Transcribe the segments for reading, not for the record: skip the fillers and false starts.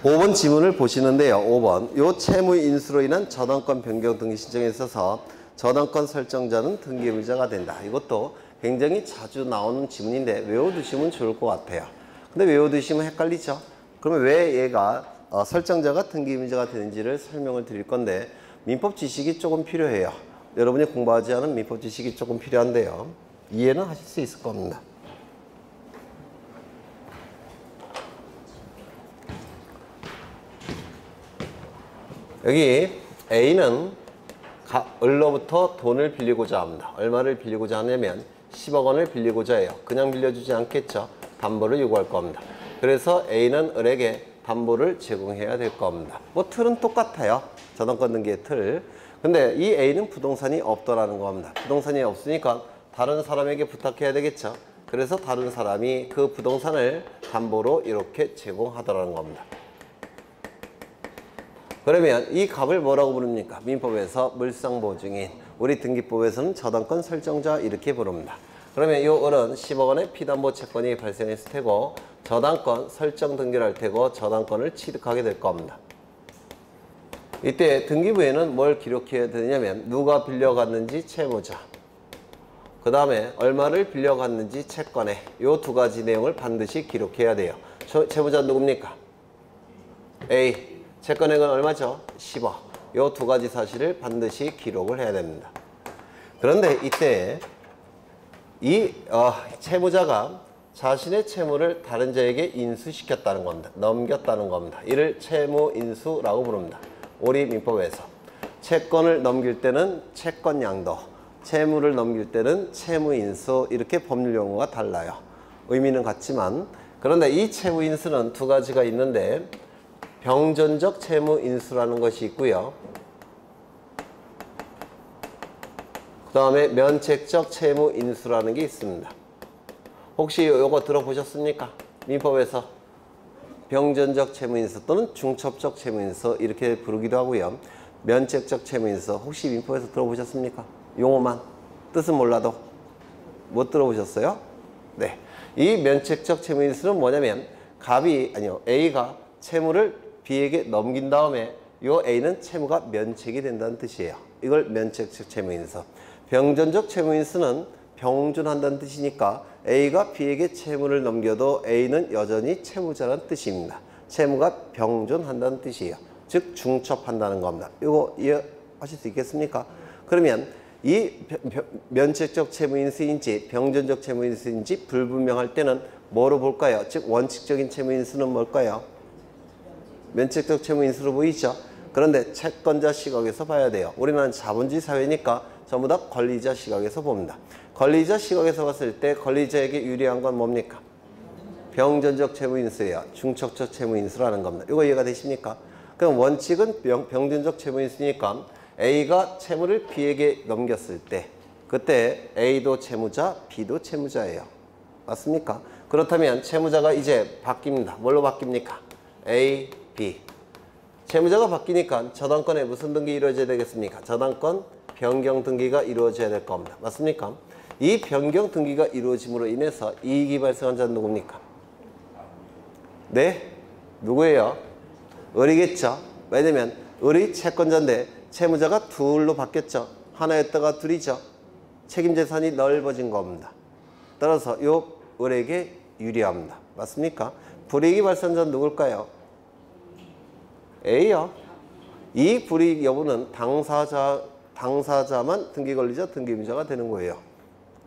5번 지문을 보시는데요. 5번. 요 채무 인수로 인한 저당권 변경 등기 신청에 있어서 저당권 설정자는 등기 의무자가 된다. 이것도 굉장히 자주 나오는 지문인데 외워두시면 좋을 것 같아요. 근데 외워두시면 헷갈리죠? 그러면 왜 얘가 설정자가 등기 의무자가 되는지를 설명을 드릴 건데 민법 지식이 조금 필요해요. 여러분이 공부하지 않은 민법 지식이 조금 필요한데요. 이해는 하실 수 있을 겁니다. 여기 A는 을로부터 돈을 빌리고자 합니다. 얼마를 빌리고자 하냐면 10억 원을 빌리고자 해요. 그냥 빌려주지 않겠죠. 담보를 요구할 겁니다. 그래서 A는 을에게 담보를 제공해야 될 겁니다. 뭐 틀은 똑같아요. 저당권 등기의 틀. 근데 이 A는 부동산이 없더라는 겁니다. 부동산이 없으니까 다른 사람에게 부탁해야 되겠죠. 그래서 다른 사람이 그 부동산을 담보로 이렇게 제공하더라는 겁니다. 그러면 이 값을 뭐라고 부릅니까? 민법에서 물상보증인, 우리 등기법에서는 저당권 설정자 이렇게 부릅니다. 그러면 이 을은 10억 원의 피담보 채권이 발생했을 테고 저당권 설정 등기를 할 테고 저당권을 취득하게 될 겁니다. 이때 등기부에는 뭘 기록해야 되냐면 누가 빌려갔는지 채무자, 그 다음에 얼마를 빌려갔는지 채권에 이 두 가지 내용을 반드시 기록해야 돼요. 채무자 누굽니까? A. 채권액은 얼마죠? 10억. 이 두 가지 사실을 반드시 기록을 해야 됩니다. 그런데 이때 이 채무자가 자신의 채무를 다른 자에게 인수시켰다는 겁니다. 넘겼다는 겁니다. 이를 채무인수라고 부릅니다. 우리 민법에서 채권을 넘길 때는 채권양도, 채무를 넘길 때는 채무인수, 이렇게 법률 용어가 달라요. 의미는 같지만, 그런데 이 채무인수는 두 가지가 있는데 병존적 채무인수라는 것이 있고요. 그 다음에 면책적 채무인수라는 게 있습니다. 혹시 요거 들어보셨습니까? 민법에서 병존적 채무인수 또는 중첩적 채무인수 이렇게 부르기도 하고요. 면책적 채무인수 혹시 민법에서 들어보셨습니까? 용어만 뜻은 몰라도 못 들어보셨어요? 네. 이 면책적 채무인수는 뭐냐면 A가 채무를 B에게 넘긴 다음에 요 A는 채무가 면책이 된다는 뜻이에요. 이걸 면책적 채무인수. 병존적 채무인수는 병존한다는 뜻이니까 A가 B에게 채무를 넘겨도 A는 여전히 채무자라는 뜻입니다. 채무가 병존한다는 뜻이에요. 즉 중첩한다는 겁니다. 이거 이해하실 수 있겠습니까? 그러면 이 면책적 채무인수인지 병존적 채무인수인지 불분명할 때는 뭐로 볼까요? 즉 원칙적인 채무인수는 뭘까요? 면책적 채무인수로 보이죠? 그런데 채권자 시각에서 봐야 돼요. 우리나라는 자본주의 사회니까 전부 다 권리자 시각에서 봅니다. 권리자 시각에서 봤을 때 권리자에게 유리한 건 뭡니까? 병존적 채무인수예요. 중첩적 채무인수라는 겁니다. 이거 이해가 되십니까? 그럼 원칙은 병존적 채무인수니까 A가 채무를 B에게 넘겼을 때 그때 A도 채무자, B도 채무자예요. 맞습니까? 그렇다면 채무자가 이제 바뀝니다. 뭘로 바뀝니까? A, B. 채무자가 바뀌니까 저당권에 무슨 등기 이루어져야 되겠습니까? 저당권 변경 등기가 이루어져야 될 겁니다. 맞습니까? 이 변경 등기가 이루어짐으로 인해서 이익이 발생한 자는 누굽니까? 네? 누구예요? 을이겠죠? 왜냐면 을이 채권자인데 채무자가 둘로 바뀌었죠. 하나였다가 둘이죠. 책임 재산이 넓어진 겁니다. 따라서 이 을에게 유리합니다. 맞습니까? 불이익이 발생한 자는 누굴까요? A요. 이 불이익 여부는 당사자만 등기 권리자, 등기 의무자가 되는 거예요.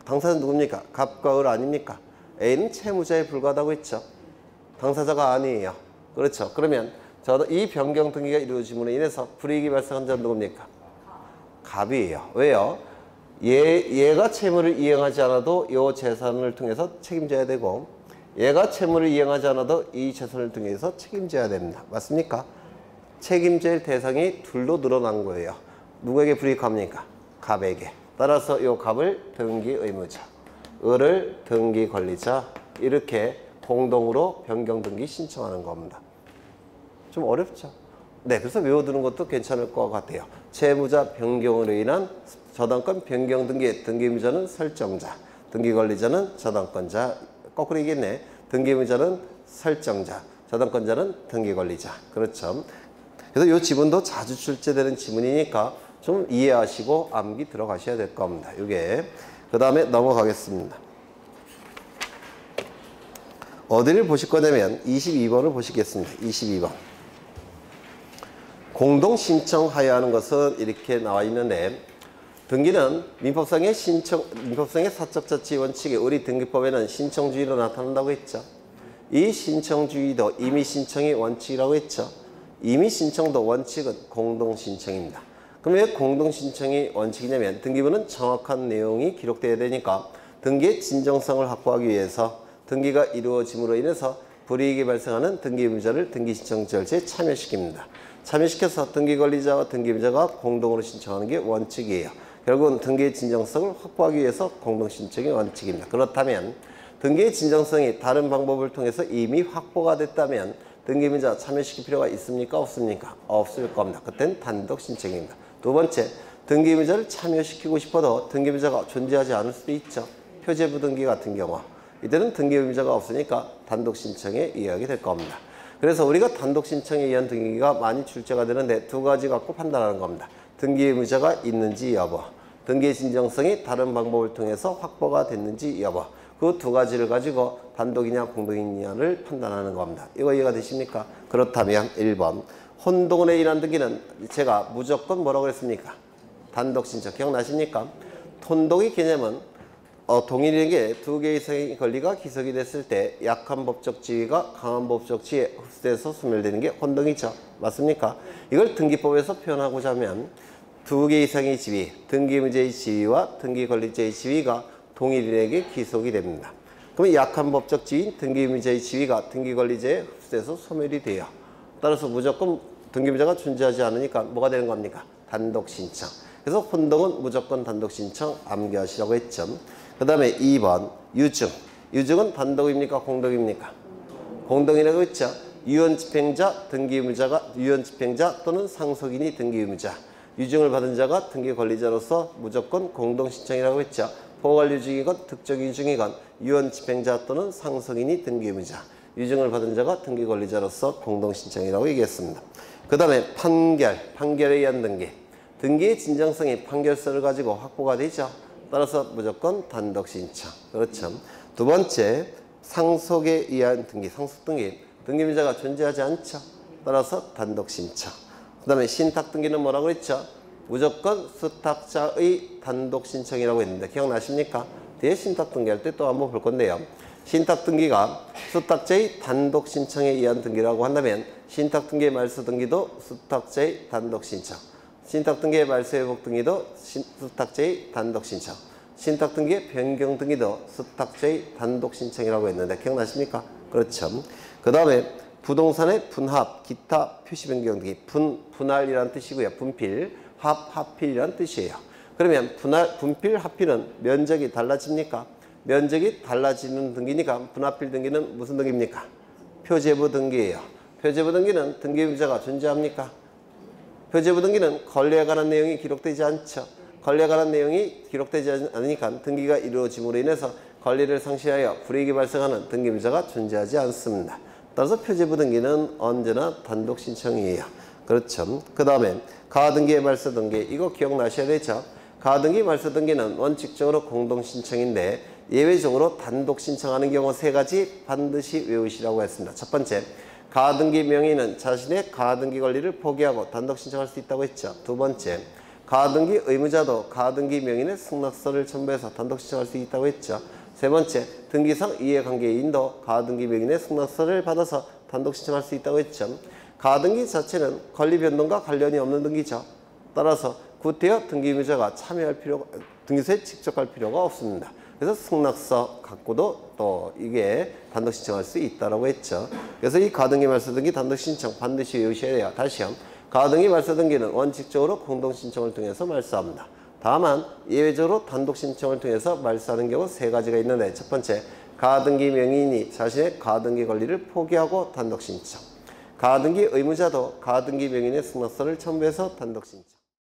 당사자는 누굽니까? 갑과 을 아닙니까? A는 채무자에 불과하다고 했죠. 당사자가 아니에요. 그렇죠. 그러면 이 변경 등기가 이루어짐으로 인해서 불이익이 발생한 자는 누굽니까? 갑이에요. 왜요? 얘가 채무를 이행하지 않아도 이 재산을 통해서 책임져야 되고 얘가 채무를 이행하지 않아도 이 재산을 통해서 책임져야 됩니다. 맞습니까? 책임질 대상이 둘로 늘어난 거예요. 누구에게 불이익합니까? 갑에게. 따라서 이 갑을 등기 의무자, 을을 등기 권리자 이렇게 공동으로 변경 등기 신청하는 겁니다. 좀 어렵죠? 네, 그래서 외워두는 것도 괜찮을 것 같아요. 채무자 변경으로 인한 저당권 변경 등기, 등기 의무자는 설정자, 등기 권리자는 저당권자, 거꾸로 얘기했네. 등기 의무자는 설정자, 저당권자는 등기권리자. 그렇죠. 그래서 이 지문도 자주 출제되는 지문이니까 좀 이해하시고 암기 들어가셔야 될 겁니다. 이게 그 다음에 넘어가겠습니다. 어디를 보실 거냐면 22번을 보시겠습니다. 22번. 공동 신청하여야 하는 것은 이렇게 나와 있는데 등기는 민법상의 사적자치 원칙에 우리 등기법에는 신청주의로 나타난다고 했죠. 이 신청주의도 이미 신청이 원칙이라고 했죠. 이미 신청도 원칙은 공동 신청입니다. 그럼 왜 공동 신청이 원칙이냐면 등기부는 정확한 내용이 기록되어야 되니까 등기의 진정성을 확보하기 위해서 등기가 이루어짐으로 인해서 불이익이 발생하는 등기의무자를 등기신청 절차에 참여시킵니다. 참여시켜서 등기권리자와 등기의무자가 공동으로 신청하는 게 원칙이에요. 결국은 등기의 진정성을 확보하기 위해서 공동신청이 원칙입니다. 그렇다면 등기의 진정성이 다른 방법을 통해서 이미 확보가 됐다면 등기의무자 참여시킬 필요가 있습니까? 없습니까? 없을 겁니다. 그때는 단독신청입니다. 두 번째, 등기의무자를 참여시키고 싶어도 등기의무자가 존재하지 않을 수도 있죠. 표제부 등기 같은 경우. 이때는 등기의무자가 없으니까 단독신청에 의하게 될 겁니다. 그래서 우리가 단독신청에 의한 등기가 많이 출제가 되는데 두 가지 갖고 판단하는 겁니다. 등기의무자가 있는지 여부, 등기의 진정성이 다른 방법을 통해서 확보가 됐는지 여부. 그 두 가지를 가지고 단독이냐 공동이냐를 판단하는 겁니다. 이거 이해가 되십니까? 그렇다면 1번 혼동원에 의한 등기는 제가 무조건 뭐라고 했습니까? 단독신청 기억나십니까? 혼동의 개념은 동일에게 두 개 이상의 권리가 기속이 됐을 때 약한 법적 지위가 강한 법적 지위에 흡수돼서 소멸되는 게 혼동이죠. 맞습니까? 이걸 등기법에서 표현하고자 하면 두 개 이상의 지위, 등기의무자의 지위와 등기권리자의 지위가 동일인에게 기속이 됩니다. 그러면 약한 법적 지위인 등기의무자의 지위가 등기권리자에 흡수돼서 소멸이 돼요. 따라서 무조건 등기의무자가 존재하지 않으니까 뭐가 되는 겁니까? 단독신청. 그래서 혼동은 무조건 단독신청 암기하시라고 했죠. 그 다음에 2번 유증. 유증은 단독입니까? 공동입니까? 공동이라고 했죠. 유언집행자, 등기의무자가 유언집행자 또는 상속인이 등기의무자. 유증을 받은 자가 등기권리자로서 무조건 공동신청이라고 했죠. 포괄유증이건 특정유증이건 유언집행자 또는 상속인이 등기의무자. 유증을 받은 자가 등기권리자로서 공동신청이라고 얘기했습니다. 그 다음에 판결에 의한 등기. 등기의 진정성이 판결서를 가지고 확보가 되죠. 따라서 무조건 단독신청. 그렇죠. 두 번째, 상속에 의한 등기, 상속등기. 등기의무자가 존재하지 않죠. 따라서 단독신청. 그 다음에 신탁등기는 뭐라고 했죠? 무조건 수탁자의 단독신청이라고 했는데 기억나십니까? 뒤에 신탁등기 할 때 또 한번 볼 건데요. 신탁등기가 수탁자의 단독신청에 의한 등기라고 한다면 신탁등기의 말소등기도 수탁자의 단독신청. 신탁등기의 말소회복등기도 수탁자의 단독신청. 신탁등기의 변경등기도 수탁자의 단독신청이라고 했는데 기억나십니까? 그렇죠. 그 다음에 부동산의 분합, 기타 표시변경 등기. 분할이라는 뜻이고요. 분필, 합필이라는 뜻이에요. 그러면 분필, 합필은 면적이 달라집니까? 면적이 달라지는 등기니까 분합필 등기는 무슨 등기입니까? 표제부 등기예요. 표제부 등기는 등기의무자가 존재합니까? 표제부 등기는 권리에 관한 내용이 기록되지 않죠. 권리에 관한 내용이 기록되지 않으니까 등기가 이루어짐으로 인해서 권리를 상실하여 불이익이 발생하는 등기의무자가 존재하지 않습니다. 따라서 표제부 등기는 언제나 단독 신청이에요. 그렇죠. 그 다음에 가등기의 말소등기. 이거 기억나셔야 되죠. 가등기 말소등기는 원칙적으로 공동신청인데 예외적으로 단독 신청하는 경우 세 가지 반드시 외우시라고 했습니다. 첫 번째, 가등기 명의는 자신의 가등기 권리를 포기하고 단독 신청할 수 있다고 했죠. 두 번째, 가등기 의무자도 가등기 명의의 승낙서를 첨부해서 단독 신청할 수 있다고 했죠. 세 번째, 등기상 이해관계인도 가등기 명의의 승낙서를 받아서 단독 신청할 수 있다고 했죠. 가등기 자체는 권리 변동과 관련이 없는 등기죠. 따라서 구태여 등기의무자가 참여할 필요가, 등기소에 직접 갈 필요가 없습니다. 그래서 승낙서 갖고도 또 이게 단독 신청할 수 있다라고 했죠. 그래서 이 가등기 말소등기 단독 신청 반드시 외우셔야 돼요. 다시요. 가등기 말소등기는 원칙적으로 공동 신청을 통해서 말소합니다. 다만 예외적으로 단독 신청을 통해서 말소하는 경우 세 가지가 있는데 첫 번째, 가등기 명의인이 자신의 가등기 권리를 포기하고 단독 신청. 가등기 의무자도 가등기 명의인의 승낙서를 첨부해서 단독 신청.